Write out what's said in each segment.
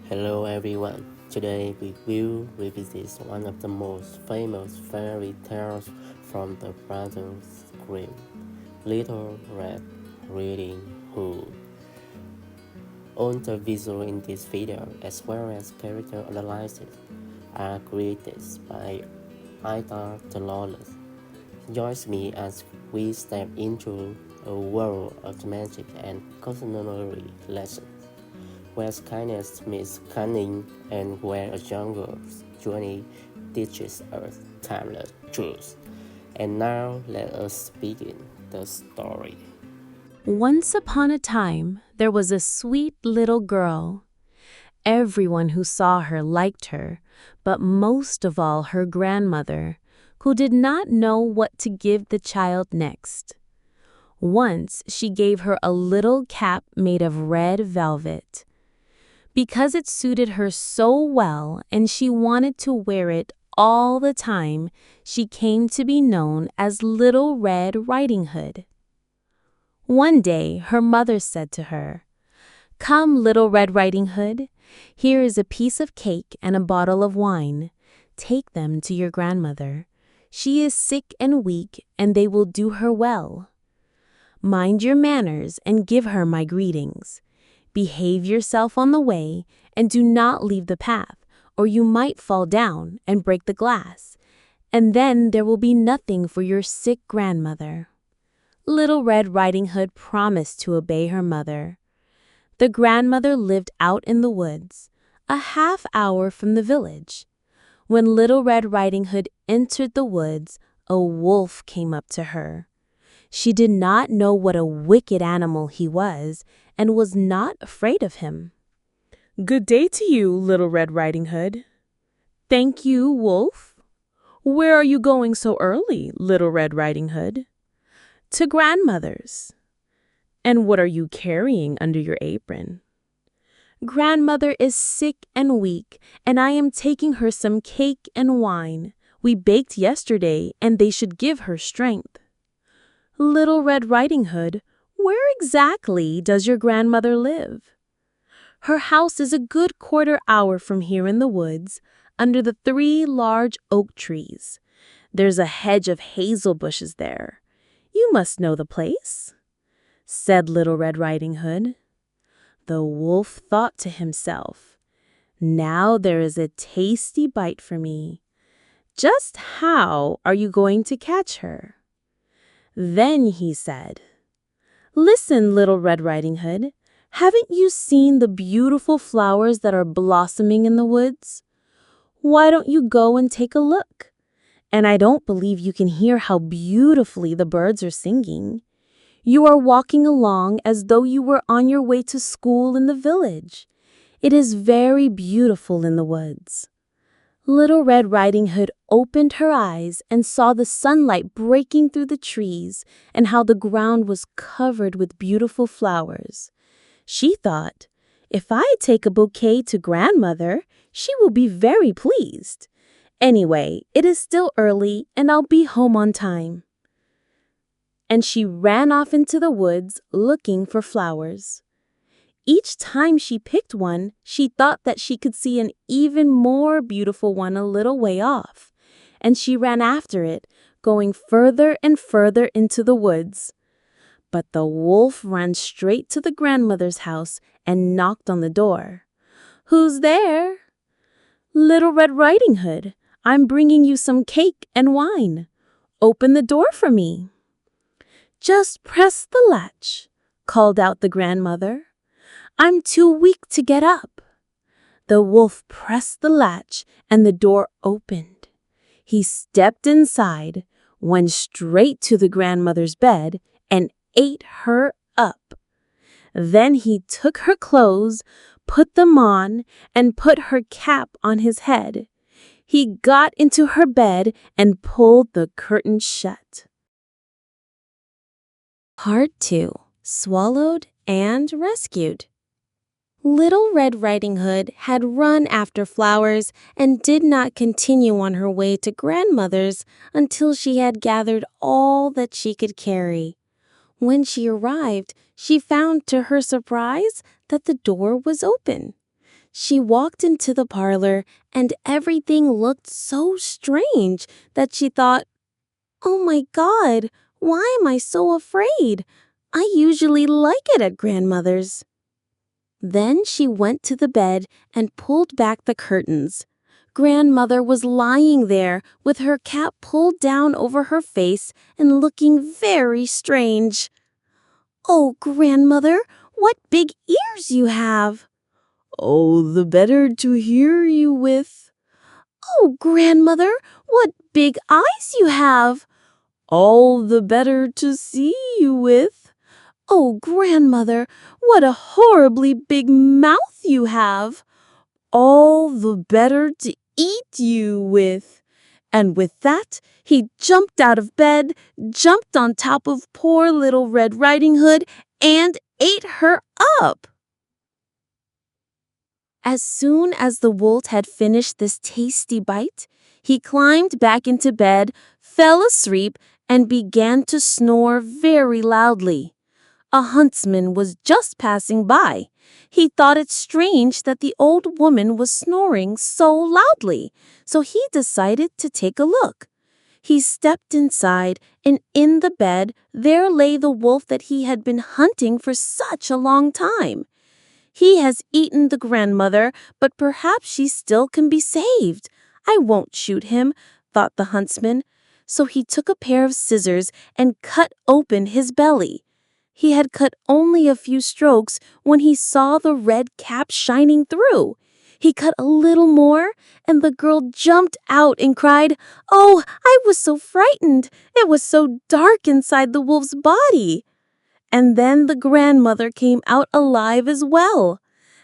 Hello everyone. Today we will revisit one of the most famous fairy tales from the Brothers Grimm, Little Red Riding Hood. All the visual in this video, as well as character analysis, are created by Aita The Lawless. Join me as we step into a world of magic and culinary lessons, where kindness meets cunning, and where a jungle's journey teaches us timeless truths. And now let us begin the story. Once upon a time, there was a sweet little girl. Everyone who saw her liked her, but most of all her grandmother, who did not know what to give the child next. Once she gave her a little cap made of red velvet. Because it suited her so well and she wanted to wear it all the time, she came to be known as Little Red Riding Hood. One day, her mother said to her, "Come, Little Red Riding Hood, here is a piece of cake and a bottle of wine. Take them to your grandmother. She is sick and weak, and they will do her well. Mind your manners and give her my greetings. Behave yourself on the way, and do not leave the path, or you might fall down and break the glass, and then there will be nothing for your sick grandmother." Little Red Riding Hood promised to obey her mother. The grandmother lived out in the woods, a half hour from the village. When Little Red Riding Hood entered the woods, a wolf came up to her. She did not know what a wicked animal he was and was not afraid of him. "Good day to you, Little Red Riding Hood." "Thank you, Wolf." "Where are you going so early, Little Red Riding Hood?" "To grandmother's." "And what are you carrying under your apron?" "Grandmother is sick and weak, and I am taking her some cake and wine. We baked yesterday, and they should give her strength." "Little Red Riding Hood, where exactly does your grandmother live?" "Her house is a good quarter hour from here in the woods, under the 3 large oak trees. There's a hedge of hazel bushes there. You must know the place," said Little Red Riding Hood. The wolf thought to himself, "Now there is a tasty bite for me. Just how are you going to catch her?" Then he said, "Listen, Little Red Riding Hood, haven't you seen the beautiful flowers that are blossoming in the woods? Why don't you go and take a look? And I don't believe you can hear how beautifully the birds are singing. You are walking along as though you were on your way to school in the village. It is very beautiful in the woods." Little Red Riding Hood opened her eyes and saw the sunlight breaking through the trees and how the ground was covered with beautiful flowers. She thought, "If I take a bouquet to grandmother, she will be very pleased. Anyway, it is still early and I'll be home on time." And she ran off into the woods looking for flowers. Each time she picked one, she thought that she could see an even more beautiful one a little way off, and she ran after it, going further and further into the woods. But the wolf ran straight to the grandmother's house and knocked on the door. "Who's there?" "Little Red Riding Hood, I'm bringing you some cake and wine. Open the door for me." "Just press the latch," called out the grandmother. "I'm too weak to get up." The wolf pressed the latch and the door opened. He stepped inside, went straight to the grandmother's bed, and ate her up. Then he took her clothes, put them on, and put her cap on his head. He got into her bed and pulled the curtain shut. Part 2. Swallowed and Rescued. Little Red Riding Hood had run after flowers and did not continue on her way to grandmother's until she had gathered all that she could carry. When she arrived, she found to her surprise that the door was open. She walked into the parlor, and everything looked so strange that she thought, "Oh my God, why am I so afraid? I usually like it at grandmother's." Then she went to the bed and pulled back the curtains. Grandmother was lying there with her cap pulled down over her face and looking very strange. "Oh, grandmother, what big ears you have!" "Oh, the better to hear you with." "Oh, grandmother, what big eyes you have!" "All the better to see you with." "Oh, grandmother, what a horribly big mouth you have!" "All the better to eat you with." And with that, he jumped out of bed, jumped on top of poor Little Red Riding Hood, and ate her up. As soon as the wolf had finished this tasty bite, he climbed back into bed, fell asleep, and began to snore very loudly. A huntsman was just passing by. He thought it strange that the old woman was snoring so loudly, so he decided to take a look. He stepped inside, and in the bed there lay the wolf that he had been hunting for such a long time. "He has eaten the grandmother, but perhaps she still can be saved. I won't shoot him," thought the huntsman. So he took a pair of scissors and cut open his belly. He had cut only a few strokes when he saw the red cap shining through. He cut a little more, and the girl jumped out and cried, "Oh, I was so frightened. It was so dark inside the wolf's body." And then the grandmother came out alive as well.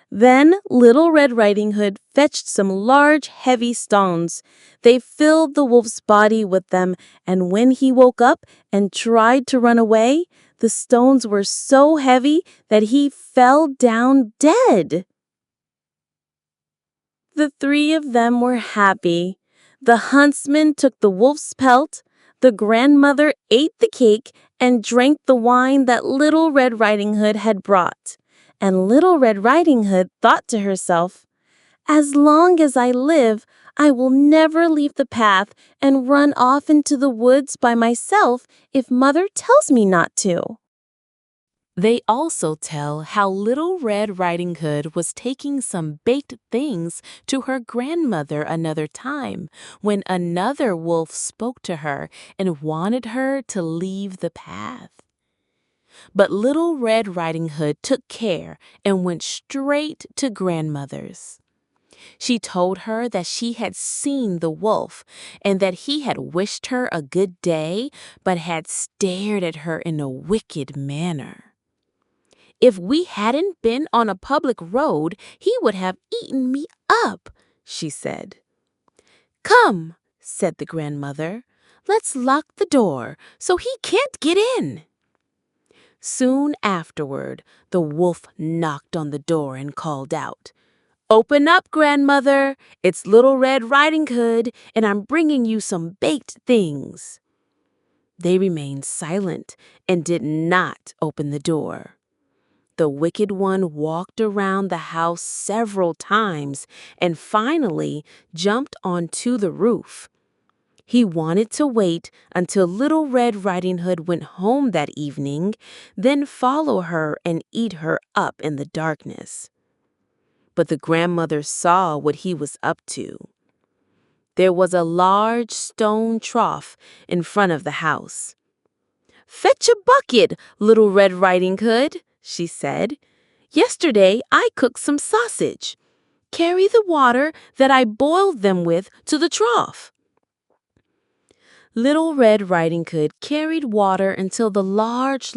Then Little Red Riding Hood fetched some large, heavy stones. They filled the wolf's body with them, and when he woke up and tried to run away, the stones were so heavy that he fell down dead. The three of them were happy. The huntsman took the wolf's pelt, the grandmother ate the cake and drank the wine that Little Red Riding Hood had brought. And Little Red Riding Hood thought to herself, "As long as I live, I will never leave the path and run off into the woods by myself if Mother tells me not to." They also tell how Little Red Riding Hood was taking some baked things to her grandmother another time when another wolf spoke to her and wanted her to leave the path. But Little Red Riding Hood took care and went straight to grandmother's. She told her that she had seen the wolf and that he had wished her a good day but had stared at her in a wicked manner. "If we hadn't been on a public road, he would have eaten me up," she said. "Come," said the grandmother, "let's lock the door so he can't get in." Soon afterward, the wolf knocked on the door and called out, "Open up, grandmother. It's Little Red Riding Hood, and I'm bringing you some baked things." They remained silent and did not open the door. The wicked one walked around the house several times and finally jumped onto the roof. He wanted to wait until Little Red Riding Hood went home that evening, then follow her and eat her up in the darkness. But the grandmother saw what he was up to. There was a large stone trough in front of the house. "Fetch a bucket, Little Red Riding Hood," she said. "Yesterday I cooked some sausage. Carry the water that I boiled them with to the trough." Little Red Riding Hood carried water until the large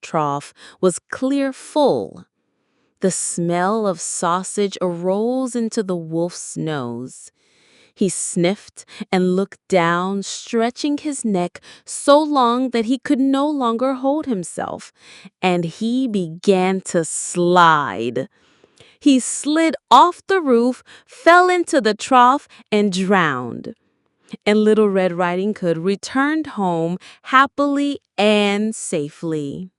trough was clear full. The smell of sausage arose into the wolf's nose. He sniffed and looked down, stretching his neck so long that he could no longer hold himself, and he began to slide. He slid off the roof, fell into the trough, and drowned. And Little Red Riding Hood returned home happily and safely.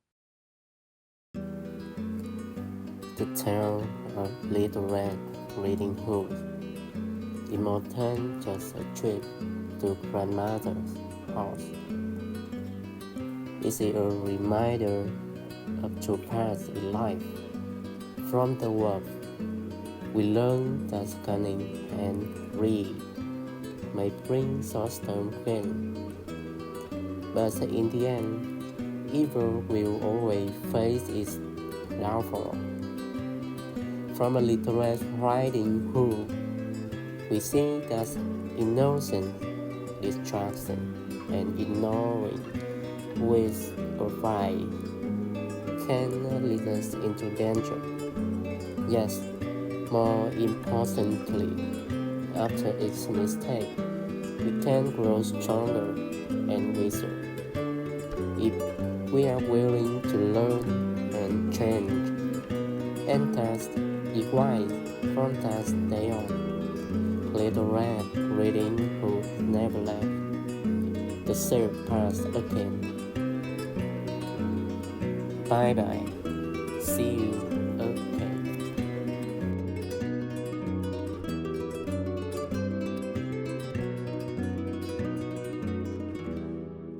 The Tale of Little Red reading hood. It more than just a trip to grandmother's house. It's a reminder of two paths in life. From the work, we learn that scanning and greed may bring short-term gain, but in the end, evil will always face its downfall. From a literate writing hood, we see that innocence, distraction, and ignoring with or fight can lead us into danger. Yes, more importantly, after each mistake, we can grow stronger and wiser if we are willing to learn and change. And that's the wise from that day on. Little red reading who never left the third part again. Bye bye. See you.